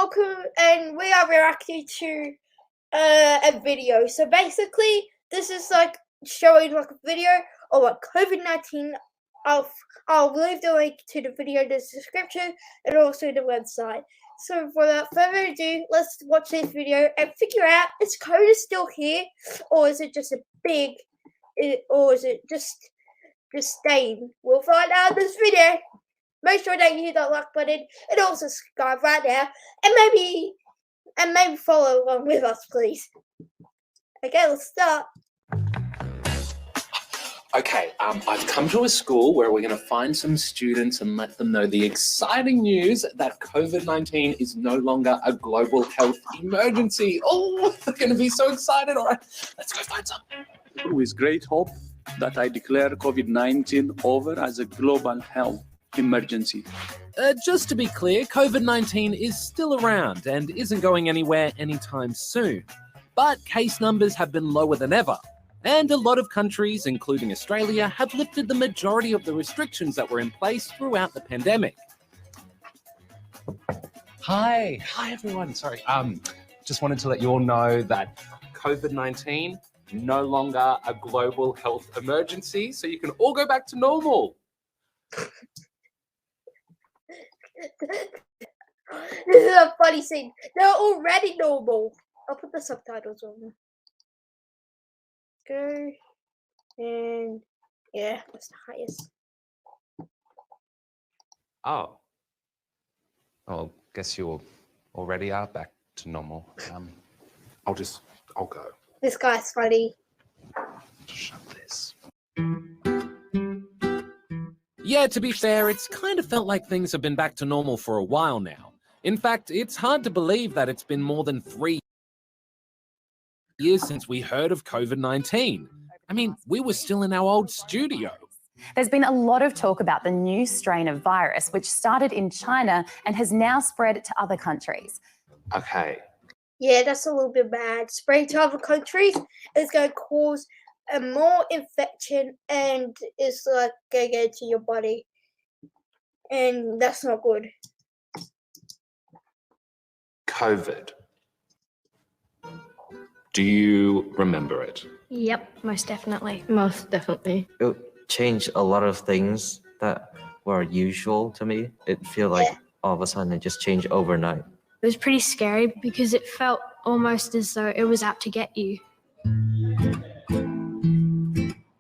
welcome, and we are reacting to a video. So basically, this is like showing like a video of like COVID-19. I'll leave the link to the video in the description and also the website. So without further ado, let's watch this video and figure out, is COVID still here, or is it just or is it just staying? We'll find out in this video. Make sure that you hit that like button and also subscribe right now, and maybe follow along with us, please. Okay, let's start. Okay, I've come to a school where we're going to find some students and let them know the exciting news that COVID-19 is no longer a global health emergency. Oh, they're going to be so excited. All right, let's go find some. With great hope that I declare COVID-19 over as a global health emergency. Just to be clear, COVID-19 is still around and isn't going anywhere anytime soon. But case numbers have been lower than ever. And a lot of countries, including Australia, have lifted the majority of the restrictions that were in place throughout the pandemic. Hi everyone. Sorry, just wanted to let you all know that COVID-19 no longer a global health emergency, so you can all go back to normal. This is a funny scene. They're already normal. I'll put the subtitles on. Go. And yeah, that's the highest. Oh. Well, guess you already are back to normal. I'll go. This guy's funny. Shut this. Yeah, to be fair, it's kind of felt like things have been back to normal for a while now. In fact, it's hard to believe that it's been more than 3 years since we heard of COVID-19. I mean, we were still in our old studio. There's been a lot of talk about the new strain of virus, which started in China and has now spread to other countries. Okay. Yeah, that's a little bit bad. Spreading to other countries is going to cause a more infection, and it's like going to get into your body. And that's not good. COVID. Do you remember it? Yep, most definitely. Most definitely. It changed a lot of things that were usual to me. It feel like all of a sudden it just changed overnight. It was pretty scary because it felt almost as though it was out to get you.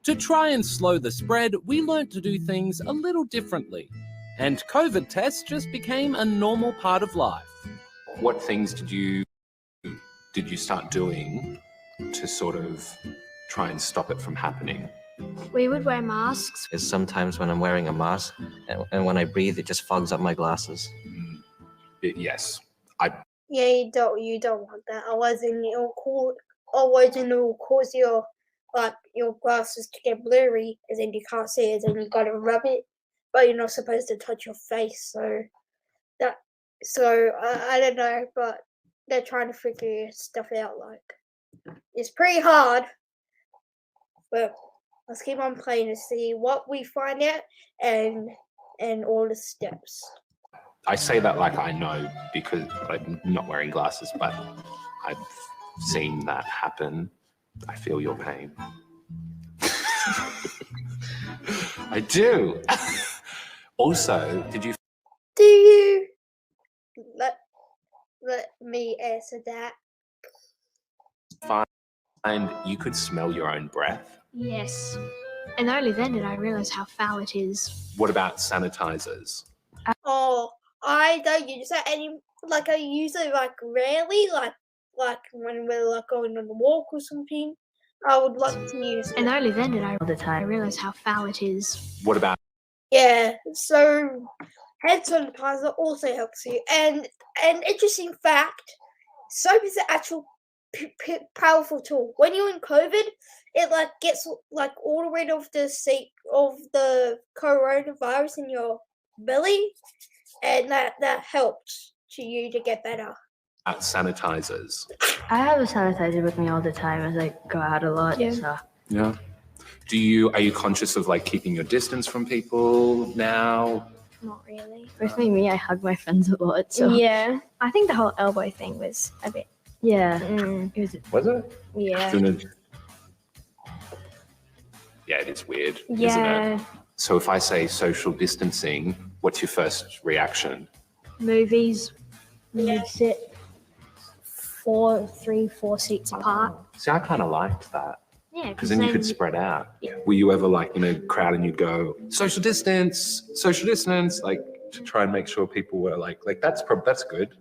To try and slow the spread, we learnt to do things a little differently. And COVID tests just became a normal part of life. What things did you start doing to sort of try and stop it from happening? We would wear masks. It's sometimes when I'm wearing a mask and when I breathe, it just fogs up my glasses. Yes. Yeah, you don't want that. Otherwise, it'll cause your glasses to get blurry, and then you can't see it, and you gotta rub it. But you're not supposed to touch your face, so I don't know, but they're trying to figure stuff out. Like, it's pretty hard, but let's keep on playing to see what we find out and all the steps. I say that like I know because I'm not wearing glasses, but I've seen that happen. I feel your pain. I do. Also, Do you let me answer that? find you could smell your own breath? Yes. And only then did I realise how foul it is. What about sanitizers? Oh, I don't use that any. Like, I use it like rarely, like when we're like going on a walk or something. I would like to use it. And only then did I all the time realise how foul it is. What about Yeah, so hand sanitizer also helps you. And an interesting fact, soap is an actual powerful tool. When you're in COVID, it like gets like all rid of the coronavirus in your belly, and that helps you to get better. sanitizers? I have a sanitizer with me all the time as I go out a lot. Yeah. So. Yeah. Are you conscious of like keeping your distance from people now? not really. Personally, me, I hug my friends a lot. So Yeah, I think the whole elbow thing was a bit. yeah, Mm, it was. Was it? yeah. Yeah, it is weird, isn't Yeah. it? So if I say social distancing, what's your first reaction? Movies, you'd sit 3, 4 seats apart. See, I kind of liked that Yeah, because then you could spread out. Were you ever like in a crowd and you'd go social distance, like to try and make sure people were like that's good.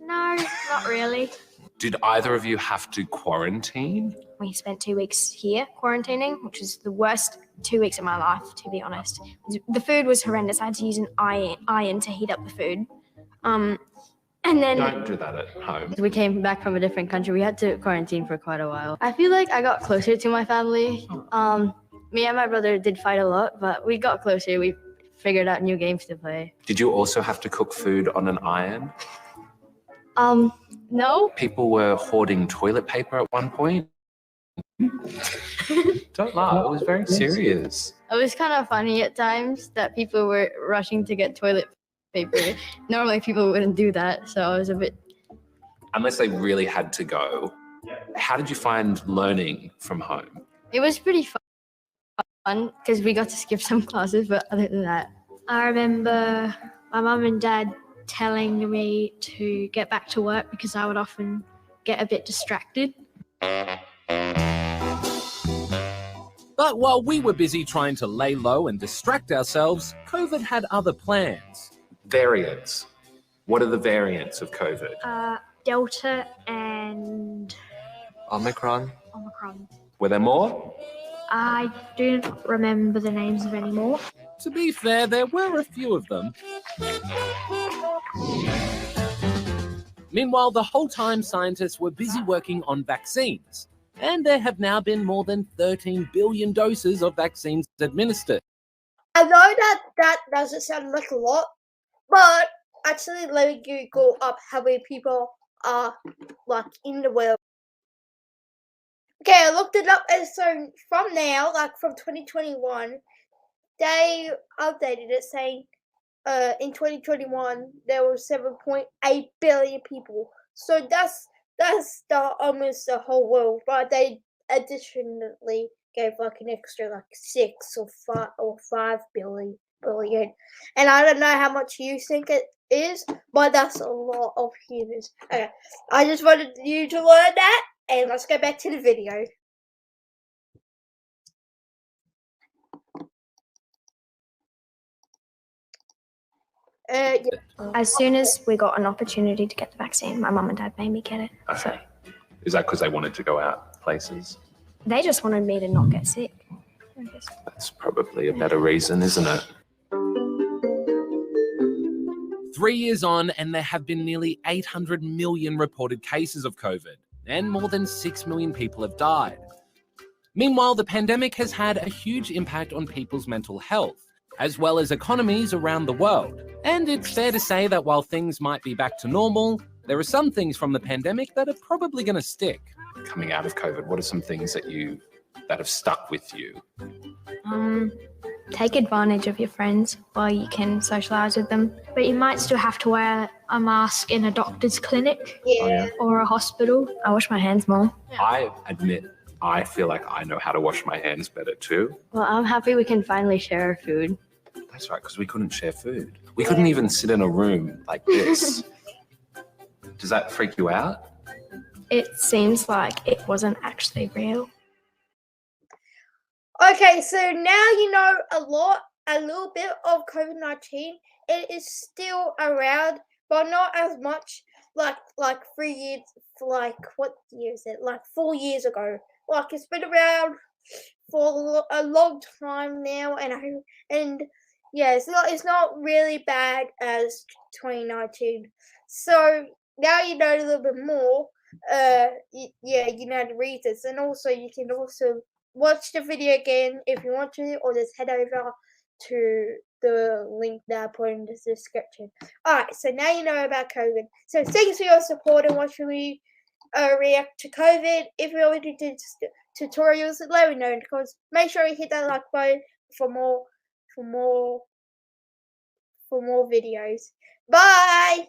No, not really. Did either of you have to quarantine? We spent 2 weeks here quarantining, which was the worst 2 weeks of my life, to be honest. The food was horrendous. I had to use an iron to heat up the food. And then Don't do that at home. We came back from a different country. We had to quarantine for quite a while. I feel like I got closer to my family. Me and my brother did fight a lot, but we got closer. We figured out new games to play. Did you also have to cook food on an iron? No. People were hoarding toilet paper at one point. Don't laugh, it was very serious. It was kind of funny at times that people were rushing to get toilet paper. Normally people wouldn't do that, so I was a bit... Unless they really had to go. How did you find learning from home? It was pretty fun because we got to skip some classes, but other than that... I remember my mum and dad telling me to get back to work because I would often get a bit distracted. But while we were busy trying to lay low and distract ourselves, COVID had other plans. Variants. What are the variants of COVID? Delta and Omicron. Omicron. Were there more? I don't remember the names of any more. To be fair, there were a few of them. Meanwhile, the whole time scientists were busy working on vaccines, and there have now been more than 13 billion doses of vaccines administered. I know that doesn't sound like a lot, but actually let me Google up how many people are like in the world. Okay, I looked it up, and so from now, like from 2021, they updated it saying in 2021 there were 7.8 billion people. So that's almost the whole world, but they additionally gave like an extra like 6 or 5 billion. And I don't know how much you think it is, but that's a lot of humans. Okay, I just wanted you to learn that, and let's go back to the video. Yeah. As soon as we got an opportunity to get the vaccine, my mum and dad made me get it. Okay. Is that because they wanted to go out places? They just wanted me to not get sick, I guess. That's probably a better reason, isn't it? 3 years on, and there have been nearly 800 million reported cases of COVID, and more than 6 million people have died. Meanwhile, the pandemic has had a huge impact on people's mental health, as well as economies around the world. And it's fair to say that while things might be back to normal, there are some things from the pandemic that are probably going to stick. Coming out of COVID, what are some things that have stuck with you? Take advantage of your friends while you can socialise with them. But you might still have to wear a mask in a doctor's clinic or a hospital. I wash my hands more. I admit, I feel like I know how to wash my hands better too. Well, I'm happy we can finally share our food. That's right, because we couldn't share food. We couldn't even sit in a room like this. Does that freak you out? It seems like it wasn't actually real. Okay, so now you know a little bit of COVID-19. It is still around, but not as much like 3 years, like what year is it? Like 4 years ago. Like it's been around for a long time now, and yeah, it's not really bad as 2019. So now you know a little bit more. You know the reasons, and also you can also watch the video again if you want to, or just head over to the link that I put in the description. Alright, so now you know about COVID. So thanks for your support and watching me react to COVID. If you already did tutorials, let me know in the comments. Make sure you hit that like button for more for more videos. Bye!